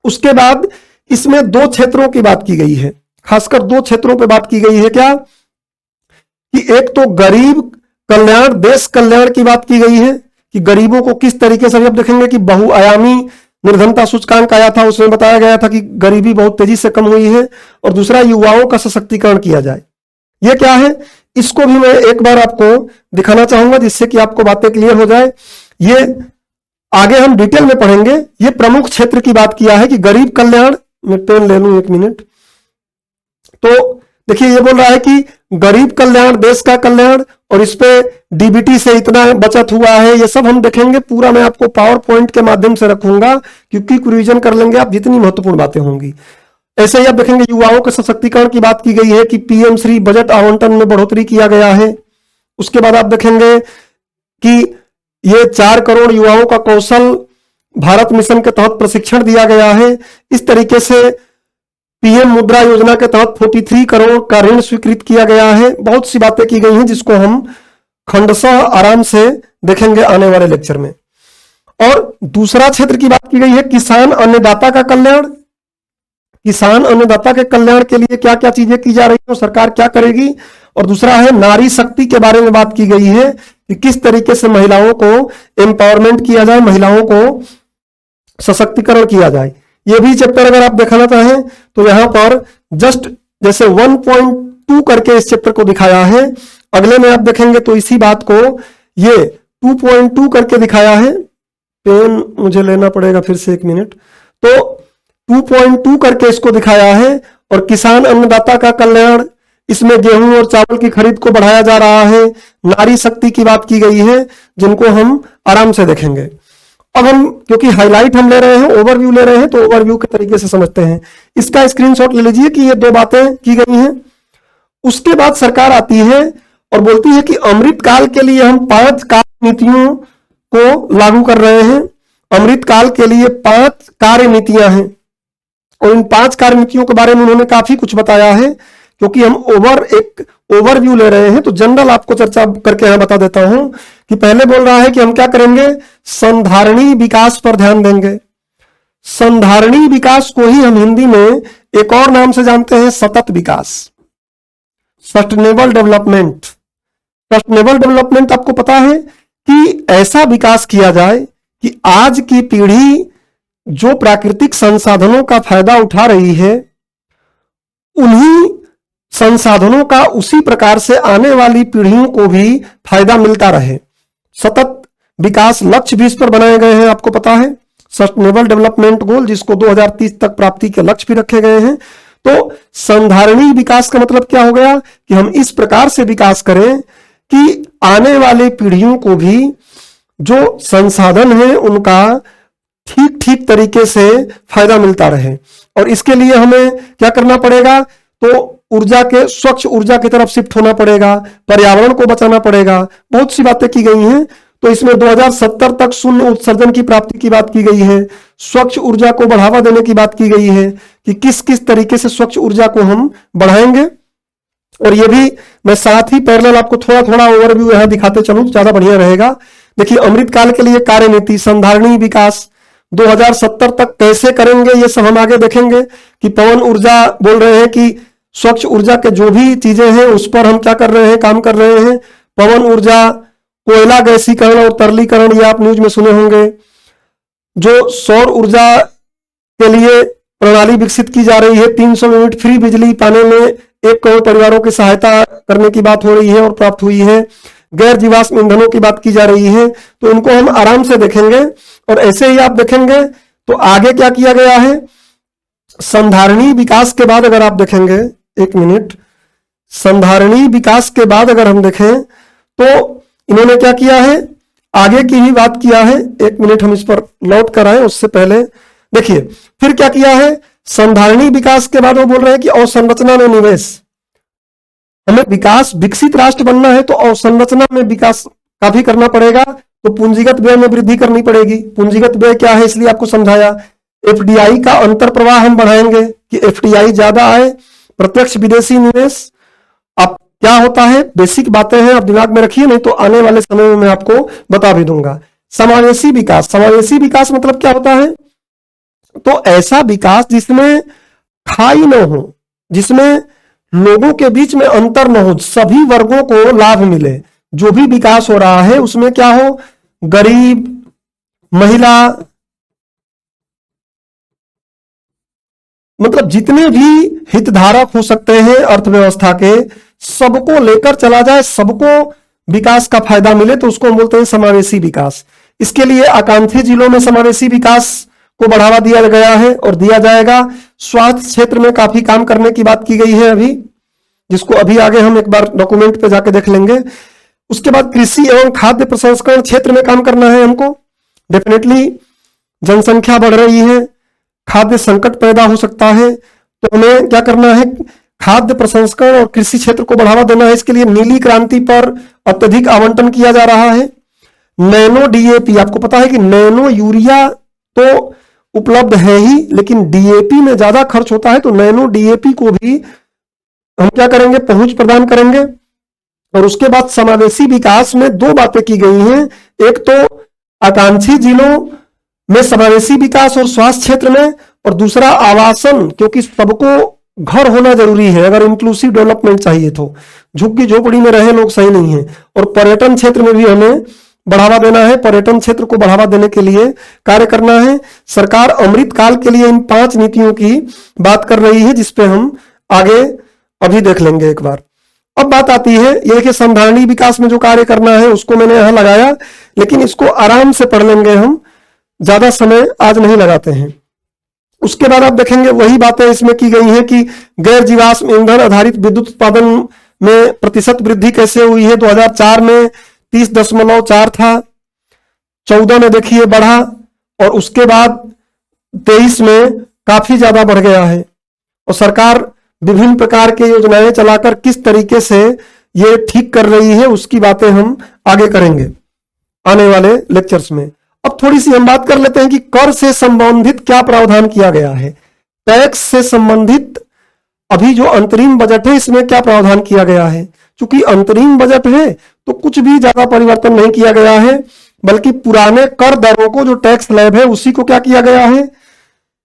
उसके बाद इसमें दो क्षेत्रों की बात की गई है, खासकर दो क्षेत्रों पे बात की गई है क्या, कि एक तो गरीब कल्याण, देश कल्याण की बात की गई है कि गरीबों को किस तरीके से, अब देखेंगे कि बहुआयामी निर्धनता सूचकांक आया था, उसमें बताया गया था कि गरीबी बहुत तेजी से कम हुई है। और दूसरा युवाओं का सशक्तिकरण किया जाए। ये क्या है, इसको भी मैं एक बार आपको दिखाना चाहूंगा जिससे कि आपको बातें क्लियर हो जाए। ये आगे हम डिटेल में पढ़ेंगे। ये प्रमुख क्षेत्र की बात किया है कि गरीब कल्याण, मैं पेन ले लूं एक मिनट। तो देखिए ये बोल रहा है कि गरीब कल्याण, देश का कल्याण, और इस पे डीबीटी से इतना बचत हुआ है। ये सब हम देखेंगे, पूरा मैं आपको पावर पॉइंट के माध्यम से रखूंगा क्योंकि रिवीजन कर लेंगे आप जितनी महत्वपूर्ण बातें होंगी। ऐसे ही आप देखेंगे युवाओं के सशक्तिकरण की बात की गई है कि पीएम श्री बजट आवंटन में बढ़ोतरी किया गया है। उसके बाद आप देखेंगे कि ये 4 करोड़ युवाओं का कौशल भारत मिशन के तहत प्रशिक्षण दिया गया है। इस तरीके से पीएम मुद्रा योजना के तहत 43 करोड़ का ऋण स्वीकृत किया गया है। बहुत सी बातें की गई हैं जिसको हम खंडशः आराम से देखेंगे आने वाले लेक्चर में। और दूसरा क्षेत्र की बात की गई है किसान अन्नदाता का कल्याण। किसान अन्नदाता के कल्याण के लिए क्या क्या चीजें की जा रही है, सरकार क्या करेगी। और दूसरा है नारी शक्ति के बारे में बात की गई है कि किस तरीके से महिलाओं को एम्पावरमेंट किया जाए, महिलाओं को सशक्तिकरण किया जाए। ये भी चैप्टर अगर आप दिखाना चाहें तो यहां पर जस्ट जैसे 1.2 करके इस चैप्टर को दिखाया है, अगले में आप देखेंगे तो इसी बात को ये 2.2 करके दिखाया है। पेन मुझे लेना पड़ेगा फिर से, 1 मिनट। तो 2.2 करके इसको दिखाया है। और किसान अन्नदाता का कल्याण, इसमें गेहूं और चावल की खरीद को बढ़ाया जा रहा है। नारी शक्ति की बात की गई है, जिनको हम आराम से देखेंगे। अब हम, क्योंकि हाईलाइट हम ले रहे हैं, ओवरव्यू ले रहे हैं, तो ओवरव्यू के तरीके से समझते हैं। इसका स्क्रीनशॉट ले लीजिए कि ये 2 बातें की गई हैं। उसके बाद सरकार आती है और बोलती है कि अमृत काल के लिए हम 5 कार्य नीतियों को लागू कर रहे हैं। अमृत काल के लिए 5 कार्य नीतियां हैं और इन 5 कार्य नीतियों के बारे में उन्होंने काफी कुछ बताया है। क्योंकि हम एक ओवरव्यू ले रहे हैं, तो जनरल आपको चर्चा करके यहां बता देता हूं कि पहले बोल रहा है कि हम क्या करेंगे, संधारणीय विकास पर ध्यान देंगे। संधारणीय विकास को ही हम हिंदी में एक और नाम से जानते हैं, सतत विकास, सस्टेनेबल डेवलपमेंट। सस्टेनेबल डेवलपमेंट आपको पता है कि ऐसा विकास किया जाए कि आज की पीढ़ी जो प्राकृतिक संसाधनों का फायदा उठा रही है, उन्हीं संसाधनों का उसी प्रकार से आने वाली पीढ़ियों को भी फायदा मिलता रहे। सतत विकास लक्ष्य भी इस पर बनाए गए हैं, आपको पता है, सस्टेनेबल डेवलपमेंट गोल, जिसको 2030 तक प्राप्ति के लक्ष्य भी रखे गए हैं। तो संधारणीय विकास का मतलब क्या हो गया कि हम इस प्रकार से विकास करें कि आने वाली पीढ़ियों को भी जो संसाधन है उनका ठीक ठीक तरीके से फायदा मिलता रहे। और इसके लिए हमें क्या करना पड़ेगा, तो ऊर्जा के, स्वच्छ ऊर्जा की तरफ शिफ्ट होना पड़ेगा, पर्यावरण को बचाना पड़ेगा। बहुत सी बातें की गई हैं। तो इसमें 2070 तक शून्य उत्सर्जन की प्राप्ति की बात की गई है। स्वच्छ ऊर्जा को बढ़ावा देने की बात की गई है कि किस किस तरीके से स्वच्छ ऊर्जा को हम बढ़ाएंगे। और ये भी मैं साथ ही पैरेलल आपको थोड़ा थोड़ा ओवरव्यू यहां दिखाते चलूं तो ज्यादा बढ़िया रहेगा। देखिए, अमृत काल के लिए कार्य नीति, संधारणीय विकास 2070 तक कैसे करेंगे, ये सब हम आगे देखेंगे। कि पवन ऊर्जा बोल रहे हैं कि स्वच्छ ऊर्जा के जो भी चीजें हैं उस पर हम क्या कर रहे हैं, काम कर रहे हैं। पवन ऊर्जा, कोयला गैसीकरण और तरलीकरण, ये आप न्यूज में सुने होंगे। जो सौर ऊर्जा के लिए प्रणाली विकसित की जा रही है, 300 यूनिट फ्री बिजली पाने में 1 करोड़ परिवारों की सहायता करने की बात हो रही है और प्राप्त हुई है। गैर जीवाश्म ईंधनों की बात की जा रही है। तो इनको हम आराम से देखेंगे। और ऐसे ही आप देखेंगे तो आगे क्या किया गया है, संधारणीय विकास के बाद अगर आप देखेंगे, 1 मिनट, संधारणीय विकास के बाद अगर हम देखें तो इन्होंने क्या किया है, आगे की ही बात किया है। 1 मिनट हम इस पर लौट कर आए, उससे पहले देखिए फिर क्या किया है। संधारणीय विकास के बाद वो बोल रहे हैं कि अवसंरचना में निवेश, हमें विकास, विकसित राष्ट्र बनना है तो अवसंरचना में विकास काफी करना पड़ेगा। तो पूंजीगत व्यय में वृद्धि करनी पड़ेगी। पूंजीगत व्यय क्या है, इसलिए आपको समझाया। एफडीआई का अंतर प्रवाह हम बढ़ाएंगे कि एफडीआई ज्यादा आए, प्रत्यक्ष विदेशी निवेश। अब क्या होता है, बेसिक बातें हैं, आप दिमाग में रखिए, नहीं तो आने वाले समय में मैं आपको बता भी दूंगा। समावेशी विकास, समावेशी विकास मतलब क्या होता है, तो ऐसा विकास जिसमें खाई न हो, जिसमें लोगों के बीच में अंतर न हो, सभी वर्गों को लाभ मिले। जो भी विकास हो रहा है उसमें क्या हो, गरीब, महिला, मतलब जितने भी हितधारक हो सकते हैं अर्थव्यवस्था के, सबको लेकर चला जाए, सबको विकास का फायदा मिले, तो उसको हम बोलते हैं समावेशी विकास। इसके लिए आकांक्षी जिलों में समावेशी विकास को बढ़ावा दिया गया है और दिया जाएगा। स्वास्थ्य क्षेत्र में काफी काम करने की बात की गई है अभी, जिसको अभी आगे हम एक बार डॉक्यूमेंट पे जाके देख लेंगे। उसके बाद कृषि एवं खाद्य प्रसंस्करण क्षेत्र में काम करना है हमको। डेफिनेटली जनसंख्या बढ़ रही है, खाद्य संकट पैदा हो सकता है, तो हमें क्या करना है, खाद्य प्रसंस्करण और कृषि क्षेत्र को बढ़ावा देना है। इसके लिए नीली क्रांति पर अत्यधिक आवंटन किया जा रहा है। नैनो डीएपी, आपको पता है कि नैनो यूरिया तो उपलब्ध है ही, लेकिन डीएपी में ज्यादा खर्च होता है, तो नैनो डीएपी को भी हम क्या करेंगे, पहुंच प्रदान करेंगे। और उसके बाद समावेशी विकास में 2 बातें की गई हैं। एक तो आकांक्षी जिलों में समावेशी विकास और स्वास्थ्य क्षेत्र में, और दूसरा आवासन, क्योंकि सबको घर होना जरूरी है अगर इंक्लूसिव डेवलपमेंट चाहिए तो। झुग्गी झोपड़ी में रहे लोग सही नहीं है। और पर्यटन क्षेत्र में भी हमें बढ़ावा देना है। पर्यटन क्षेत्र को बढ़ावा देने के लिए कार्य करना है। सरकार अमृत काल के लिए इन 5 नीतियों की बात कर रही है, जिसपे हम आगे अभी देख लेंगे एक बार। अब बात आती है, ये देखिए संधारणीय विकास में जो कार्य करना है उसको मैंने यहां लगाया, लेकिन इसको आराम से पढ़ लेंगे हम। ज्यादा समय आज नहीं लगाते हैं। उसके बाद आप देखेंगे वही बातें इसमें की गई हैं कि गैर जीवाश्म ईंधन आधारित विद्युत उत्पादन में प्रतिशत वृद्धि कैसे हुई है। 2004 में 30.4 था, 14 में देखिए बढ़ा, और उसके बाद 23 में काफी ज्यादा बढ़ गया है। और सरकार विभिन्न प्रकार के योजनाएं चलाकर किस तरीके से ये ठीक कर रही है उसकी बातें हम आगे करेंगे आने वाले लेक्चर्स में। अब थोड़ी सी हम बात कर लेते हैं कि कर से संबंधित क्या प्रावधान किया गया है। टैक्स से संबंधित अभी जो अंतरिम बजट है इसमें क्या प्रावधान किया गया है। क्योंकि अंतरिम बजट है तो कुछ भी ज्यादा परिवर्तन नहीं किया गया है, बल्कि पुराने कर दरों को जो टैक्स स्लैब है उसी को क्या किया गया है,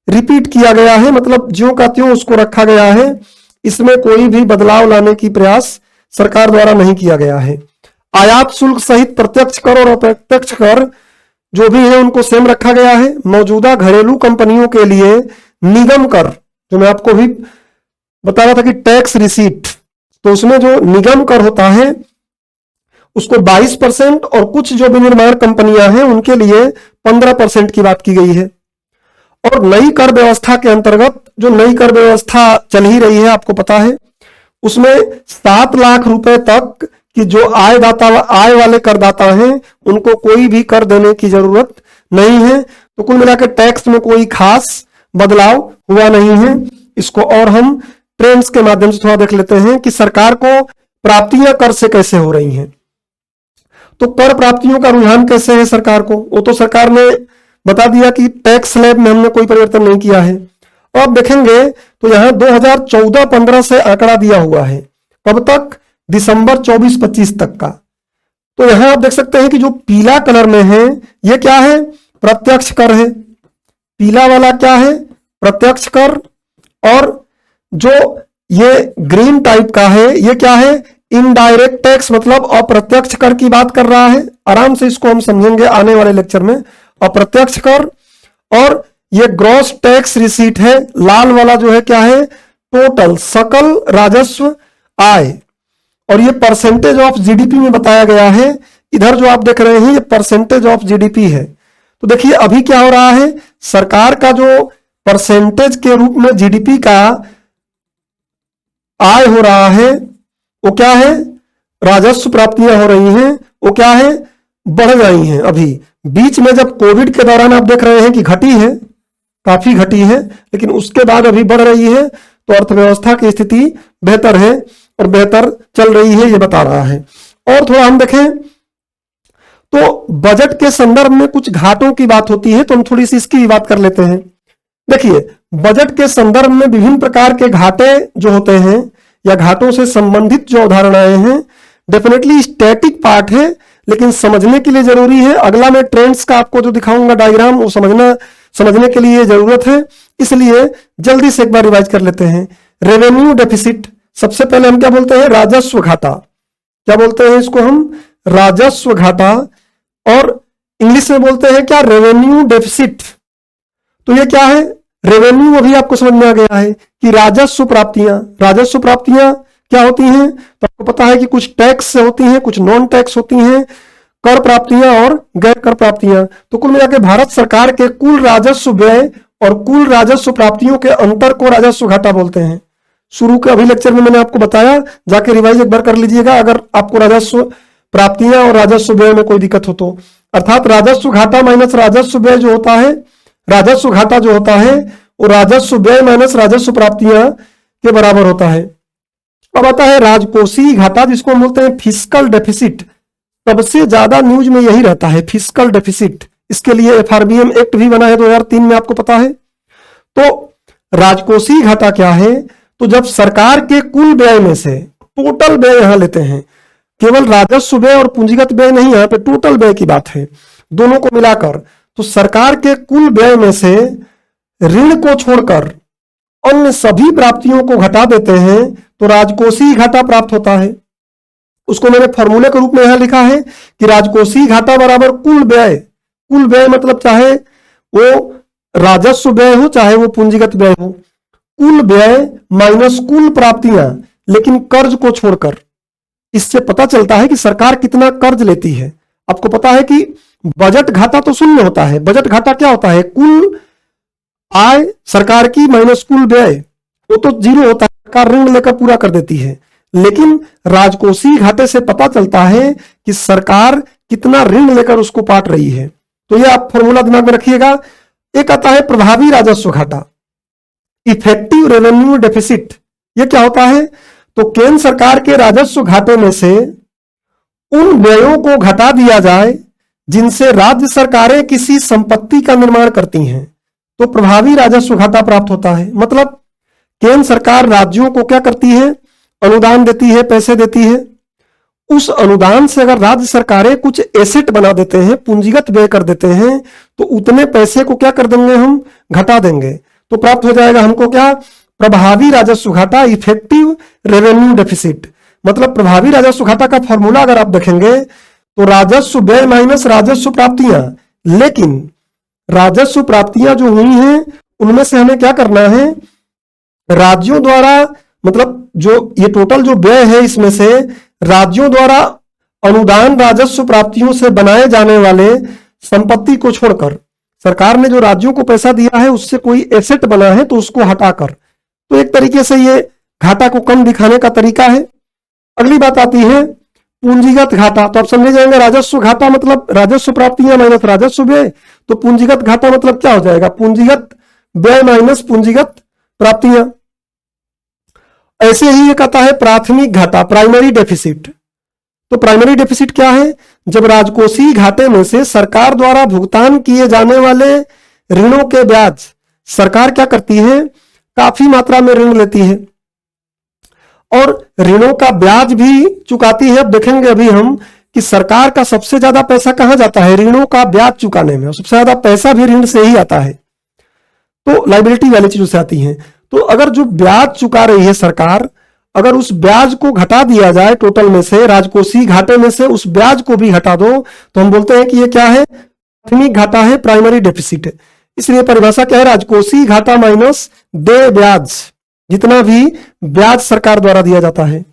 रिपीट किया गया है, मतलब ज्यों का त्यों उसको रखा गया है। इसमें कोई भी बदलाव लाने की प्रयास सरकार द्वारा नहीं किया गया है। आयात शुल्क सहित प्रत्यक्ष कर और अप्रत्यक्ष कर जो भी है उनको सेम रखा गया है। मौजूदा घरेलू कंपनियों के लिए निगम कर, जो मैं आपको भी बता रहा था कि टैक्स रिसीट, तो उसमें जो निगम कर होता है उसको 22% और कुछ जो विनिर्माण कंपनियां हैं उनके लिए 15% की बात की गई है। और नई कर व्यवस्था के अंतर्गत जो नई कर व्यवस्था चल ही रही है आपको पता है, उसमें 7 लाख रुपए तक कि जो आय वाले करदाता हैं उनको कोई भी कर देने की जरूरत नहीं है। तो कुल मिलाकर टैक्स में कोई खास बदलाव हुआ नहीं है। इसको और हम ट्रेंड्स के माध्यम से थोड़ा देख लेते हैं कि सरकार को प्राप्तियां कर से कैसे हो रही हैं। तो कर प्राप्तियों का रुझान कैसे है सरकार को, वो तो सरकार ने बता दिया कि टैक्स स्लैब में हमने कोई परिवर्तन नहीं किया है। और अब देखेंगे तो यहां 2014-15 से आंकड़ा दिया हुआ है, कब तक, दिसंबर 24-25 तक का। तो यहां आप देख सकते हैं कि जो पीला कलर में है ये क्या है, प्रत्यक्ष कर है। पीला वाला क्या है, प्रत्यक्ष कर, और जो ये ग्रीन टाइप का है ये क्या है, इनडायरेक्ट टैक्स, मतलब अप्रत्यक्ष कर की बात कर रहा है। आराम से इसको हम समझेंगे आने वाले लेक्चर में। अप्रत्यक्ष कर, और ये ग्रॉस टैक्स रिसीट है, लाल वाला जो है क्या है, टोटल सकल राजस्व आय, और ये परसेंटेज ऑफ जीडीपी में बताया गया है। इधर जो आप देख रहे हैं ये परसेंटेज ऑफ जीडीपी है। तो देखिए अभी क्या हो रहा है, सरकार का जो परसेंटेज के रूप में जीडीपी का आय हो रहा है वो क्या है, राजस्व प्राप्तियां हो रही हैं वो क्या है, बढ़ रही हैं। अभी बीच में जब कोविड के दौरान आप देख रहे हैं कि घटी है, काफी घटी है, लेकिन उसके बाद अभी बढ़ रही है। तो अर्थव्यवस्था की स्थिति बेहतर है और बेहतर चल रही है ये बता रहा है। और थोड़ा हम देखें तो बजट के संदर्भ में कुछ घाटों की बात होती है, तो हम थोड़ी सी इसकी भी बात कर लेते हैं। देखिए बजट के संदर्भ में विभिन्न प्रकार के घाटे जो होते हैं या घाटों से संबंधित जो अवधारणाएं हैं, डेफिनेटली स्टैटिक पार्ट है लेकिन समझने के लिए जरूरी है। अगला मैं ट्रेंड्स का आपको जो दिखाऊंगा डायग्राम वो समझने के लिए जरूरत है, इसलिए जल्दी से एक बार रिवाइज कर लेते हैं। रेवेन्यू डेफिसिट, सबसे पहले हम क्या बोलते हैं, राजस्व घाटा। क्या बोलते हैं इसको हम, राजस्व घाटा, और इंग्लिश में बोलते हैं क्या, रेवेन्यू डेफिसिट। तो ये क्या है, रेवेन्यू अभी आपको समझ में आ गया है कि राजस्व प्राप्तियां। राजस्व प्राप्तियां क्या होती हैं, तो आपको पता है कि कुछ टैक्स से होती हैं, कुछ नॉन टैक्स होती हैं, कर प्राप्तियां और गैर कर प्राप्तियां। तो कुल मिलाकर भारत सरकार के कुल राजस्व व्यय और कुल राजस्व प्राप्तियों के अंतर को राजस्व घाटा बोलते हैं। शुरू के अभी लेक्चर में मैंने आपको बताया, जाके रिवाइज एक बार कर लीजिएगा अगर आपको राजस्व प्राप्तियां और राजस्व व्यय में कोई दिक्कत हो तो। अर्थात राजस्व घाटा माइनस राजस्व व्यय जो होता है, राजस्व घाटा जो होता है वो राजस्व व्यय माइनस राजस्व प्राप्तियां के बराबर होता है। अब आता है राजकोषीय घाटा, जिसको हम बोलते हैं फिस्कल डेफिसिट। सबसे ज्यादा न्यूज में यही रहता है, फिस्कल डेफिसिट। इसके लिए एफआरबीएम एक्ट भी बना है 2003 में, आपको पता है। तो राजकोषीय घाटा क्या है, तो जब सरकार के कुल व्यय में से टोटल व्यय यहां लेते हैं, केवल राजस्व व्यय और पूंजीगत व्यय नहीं, यहां पे टोटल व्यय की बात है, दोनों को मिलाकर। तो सरकार के कुल व्यय में से ऋण को छोड़कर अन्य सभी प्राप्तियों को घटा देते हैं तो राजकोषीय घाटा प्राप्त होता है। उसको मैंने फॉर्मूले के रूप में यहां लिखा है कि राजकोषीय घाटा बराबर कुल व्यय। कुल व्यय मतलब चाहे वो राजस्व व्यय हो चाहे वो पूंजीगत व्यय हो, कुल व्यय माइनस कुल प्राप्तियां, लेकिन कर्ज को छोड़कर। इससे पता चलता है कि सरकार कितना कर्ज लेती है। आपको पता है कि बजट घाटा तो शून्य होता है। बजट घाटा क्या होता है? कुल आय सरकार की माइनस कुल व्यय, वो तो जीरो होता है, सरकार ऋण लेकर पूरा कर देती है। लेकिन राजकोषीय घाटे से पता चलता है कि सरकार कितना ऋण लेकर उसको पाट रही है। तो ये आप फॉर्मूला दिमाग में रखिएगा। एक आता है प्रभावी राजस्व घाटा, इफेक्टिव रेवेन्यू डेफिसिट। ये क्या होता है? तो केंद्र सरकार के राजस्व घाटे में से उन व्ययों को घटा दिया जाए जिनसे राज्य सरकारें किसी संपत्ति का निर्माण करती हैं, तो प्रभावी राजस्व घाटा प्राप्त होता है। मतलब केंद्र सरकार राज्यों को क्या करती है? अनुदान देती है, पैसे देती है। उस अनुदान से अगर राज्य सरकारें कुछ एसेट बना देते हैं, पूंजीगत व्यय कर देते हैं, तो उतने पैसे को क्या कर देंगे? हम घटा देंगे। तो प्राप्त हो जाएगा हमको क्या? प्रभावी राजस्व घाटा, इफेक्टिव रेवेन्यू डेफिसिट। मतलब प्रभावी राजस्व घाटा का फॉर्मूला अगर आप देखेंगे तो राजस्व व्यय माइनस राजस्व प्राप्तियां। लेकिन राजस्व प्राप्तियां जो हुई हैं उनमें से हमें क्या करना है? राज्यों द्वारा, मतलब जो ये टोटल जो व्यय है इसमें से राज्यों द्वारा अनुदान राजस्व प्राप्तियों से बनाए जाने वाले संपत्ति को छोड़कर सरकार ने जो राज्यों को पैसा दिया है उससे कोई एसेट बना है तो उसको हटाकर, तो एक तरीके से ये घाटा को कम दिखाने का तरीका है। अगली बात आती है पूंजीगत घाटा। तो आप समझे जाएंगे राजस्व घाटा मतलब राजस्व प्राप्तियां माइनस राजस्व व्यय, तो पूंजीगत घाटा मतलब क्या हो जाएगा? पूंजीगत व्यय माइनस पूंजीगत प्राप्तियां। ऐसे ही एक आता है प्राथमिक घाटा, प्राइमरी डेफिसिट। तो प्राइमरी डेफिसिट क्या है? जब राजकोषीय घाटे में से सरकार द्वारा भुगतान किए जाने वाले ऋणों के ब्याज, सरकार क्या करती है? काफी मात्रा में ऋण लेती है और ऋणों का ब्याज भी चुकाती है। अब देखेंगे अभी हम कि सरकार का सबसे ज्यादा पैसा कहां जाता है? ऋणों का ब्याज चुकाने में। और सबसे ज्यादा पैसा भी ऋण से ही आता है, तो लाइबिलिटी वाली चीजों से आती है। तो अगर जो ब्याज चुका रही है सरकार, अगर उस ब्याज को घटा दिया जाए टोटल में से, राजकोषीय घाटे में से उस ब्याज को भी हटा दो, तो हम बोलते हैं कि ये क्या है? प्राथमिक घाटा है, प्राइमरी डेफिसिट है। इसलिए परिभाषा क्या है? राजकोषीय घाटा माइनस देय ब्याज, जितना भी ब्याज सरकार द्वारा दिया जाता है।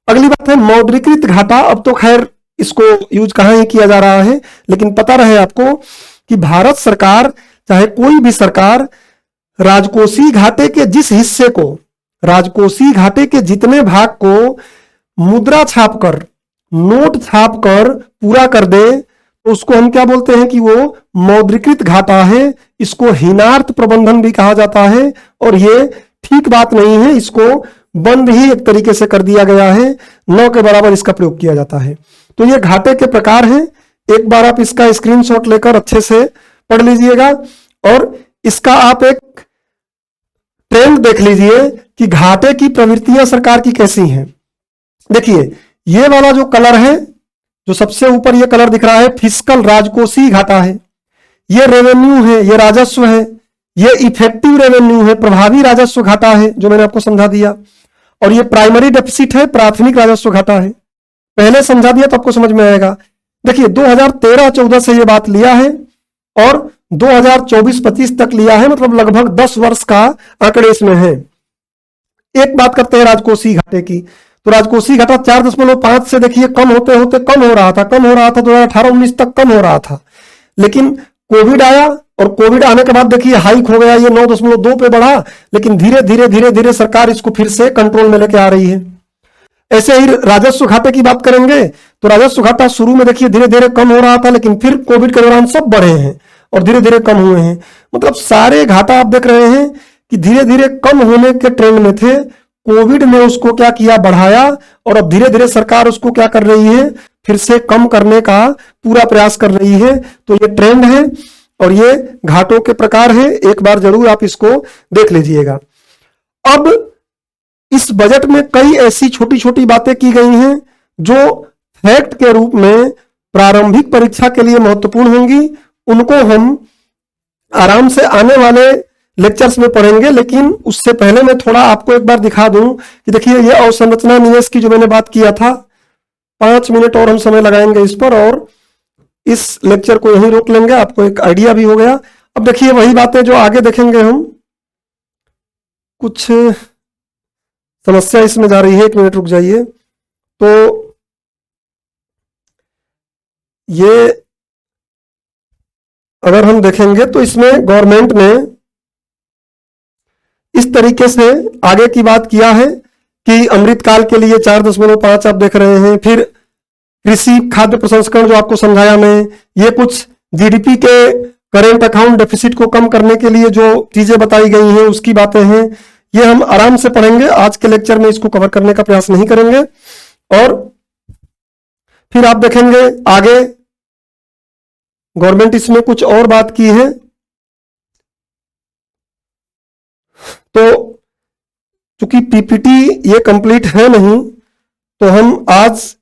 अगली बात है मौद्रीकृत घाटा। अब तो खैर इसको यूज कहां ही किया जा रहा है, लेकिन पता रहे आपको कि भारत सरकार, चाहे कोई भी सरकार, राजकोषीय घाटे के जिस हिस्से को, राजकोषीय घाटे के जितने भाग को मुद्रा छापकर, नोट छापकर पूरा कर दे, तो उसको हम क्या बोलते हैं? कि वो मौद्रीकृत घाटा है। इसको हीनार्थ प्रबंधन भी कहा जाता है और ये ठीक बात नहीं है। इसको बंद ही एक तरीके से कर दिया गया है, न के बराबर इसका प्रयोग किया जाता है। तो ये घाटे के प्रकार हैं। एक बार आप इसका स्क्रीनशॉट लेकर अच्छे से पढ़ लीजिएगा और इसका आप एक ट्रेंड देख लीजिए कि घाटे की प्रवृत्तियां सरकार की कैसी हैं। देखिए ये वाला जो कलर है, जो सबसे ऊपर ये कलर दिख रहा है, फिस्कल राजकोषीय घाटा है। ये रेवेन्यू है, ये राजस्व है। ये इफेक्टिव रेवेन्यू है, प्रभावी राजस्व घाटा है, जो मैंने आपको समझा दिया। और ये प्राइमरी डेफिसिट है, प्राथमिक राजस्व घाटा है। पहले समझा दिया तो आपको समझ में आएगा। देखिए 2013-14 से ये बात लिया है और 2024-25 तक लिया है, मतलब लगभग 10 वर्ष का आंकड़े इसमें है। एक बात करते हैं राजकोषीय घाटे की। तो राजकोषीय घाटा 4.5 से देखिए कम होते होते कम हो रहा था 2018-19 तक कम हो रहा था। लेकिन कोविड आया और कोविड आने के बाद देखिए हाइक हो गया, ये 9.2 पे बढ़ा। लेकिन धीरे धीरे धीरे धीरे सरकार इसको फिर से कंट्रोल में लेके आ रही है। ऐसे ही राजस्व घाटे की बात करेंगे तो राजस्व घाटा शुरू में देखिए धीरे धीरे कम हो रहा था, लेकिन फिर कोविड के दौरान सब बढ़े हैं और धीरे धीरे कम हुए हैं। मतलब सारे घाटा आप देख रहे हैं कि धीरे धीरे कम होने के ट्रेंड में थे। कोविड ने उसको क्या किया? बढ़ाया। और अब धीरे धीरे सरकार उसको क्या कर रही है? फिर से कम करने का पूरा प्रयास कर रही है। तो ये ट्रेंड है और ये घाटों के प्रकार है। एक बार जरूर आप इसको देख लीजिएगा। अब इस बजट में कई ऐसी छोटी छोटी बातें की गई हैं जो फैक्ट के रूप में प्रारंभिक परीक्षा के लिए महत्वपूर्ण होंगी। उनको हम आराम से आने वाले लेक्चर्स में पढ़ेंगे, लेकिन उससे पहले मैं थोड़ा आपको एक बार दिखा दूं कि देखिए ये अवसंरचना निवेश की जो मैंने बात किया था, 5 मिनट और हम समय लगाएंगे इस पर और इस लेक्चर को यहीं रोक लेंगे। आपको एक आइडिया भी हो गया। अब देखिए वही बातें जो आगे देखेंगे हम, कुछ समस्या इसमें जा रही है, 1 मिनट रुक जाइए। तो ये अगर हम देखेंगे तो इसमें गवर्नमेंट ने इस तरीके से आगे की बात किया है कि अमृतकाल के लिए 4.5 आप देख रहे हैं। फिर कृषि खाद्य प्रसंस्करण जो आपको समझाया मैं, ये कुछ जीडीपी के करेंट अकाउंट डेफिसिट को कम करने के लिए जो चीजें बताई गई हैं उसकी बातें हैं। ये हम आराम से पढ़ेंगे, आज के लेक्चर में इसको कवर करने का प्रयास नहीं करेंगे। और फिर आप देखेंगे आगे गवर्नमेंट इसमें कुछ और बात की है। तो चूंकि पीपीटी ये कंप्लीट है नहीं, तो हम आज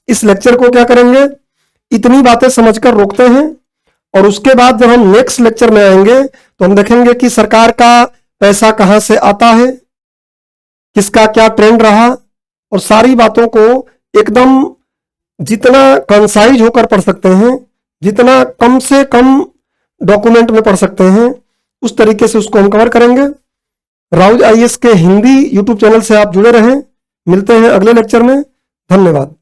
इस लेक्चर को क्या करेंगे, इतनी बातें समझकर रोकते हैं। और उसके बाद जब हम नेक्स्ट लेक्चर में आएंगे तो हम देखेंगे कि सरकार का पैसा कहां से आता है, किसका क्या ट्रेंड रहा, और सारी बातों को एकदम जितना कंसाइज होकर पढ़ सकते हैं, जितना कम से कम डॉक्यूमेंट में पढ़ सकते हैं, उस तरीके से उसको हम कवर करेंगे। राउज आईएएस के हिंदी यूट्यूब चैनल से आप जुड़े रहें। मिलते हैं अगले लेक्चर में। धन्यवाद।